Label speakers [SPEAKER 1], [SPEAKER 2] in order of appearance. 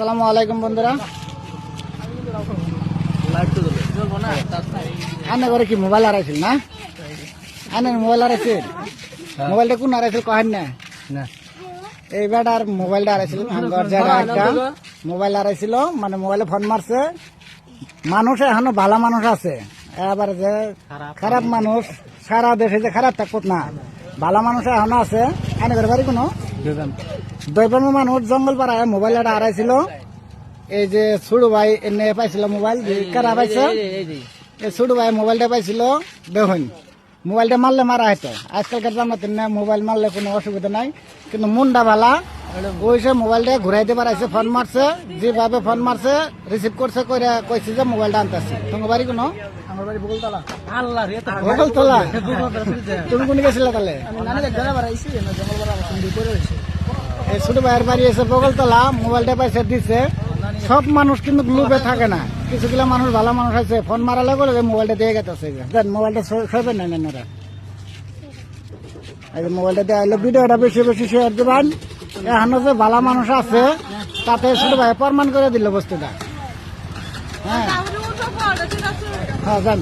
[SPEAKER 1] আসসালামু আলাইকুম বন্ধুরা। আনে করে কি মোবাইল হারাইছিল না? আনে মোবাইল হারাইছিল, মোবাইলটা কোন হারাইছিল কহেন না? এই বেটার মোবাইলটা হারাইছিল, একটা মোবাইল হারাইছিল, মানে মোবাইলে ফোন মারছে। মানুষ এখনো ভালো মানুষ আছে, এবার যে খারাপ মানুষ সারা দেশে যে খারাপ থাকবো না, ভালো মানুষ এখনো আছে। আনে করে বাড়ি কোনো দৈবাম মানুষ জঙ্গল পাড়ায় মোবাইলটা হারাইছিল। এই যে ছোট ভাই এনে পাইছিল মোবাইল, কারা পাইছে? এই ছোট ভাই মোবাইলটা পাইছিল। দেখুন মোবাইলটা মারলে মারা হয়তো, আজকালকার জামাতে না মোবাইল মারলে কোনো অসুবিধা নাই, কিন্তু মুন্ডা ভালা ওই সে মোবাইলটা ঘুরাইতে পারাইছে। ফোন মারছে, যেভাবে ফোন মারছে রিসিভ করছে, কইছে যে মোবাইলটা আনতেছি। তোমার বাড়ি কোনো? আমার বাড়ি বগলতলা। বগলতলা? তুমি কোন গেছিলে তাহলে? এই ছোট ভাইয়ের বাড়ি এসে বগলতলা, মোবাইলটা পাইছে দিচ্ছে। সব মানুষ কিন্তু গ্লুপে থাকে না, কিছুগুলো মানুষ ভালো মানুষ আছে, ফোন মারালে বলে মোবাইলটা দিয়ে গেছে। মোবাইলটা সইবে না নেনারা, এই মোবাইলটা দেওয়া হলো। ভিডিওটা বেশি বেশি শেয়ার দেবেন। এখনো যে ভালো মানুষ আছে তাতে ছোট ভাই প্রমাণ করে দিল বস্তুটা। হ্যাঁ হ্যাঁ, জান।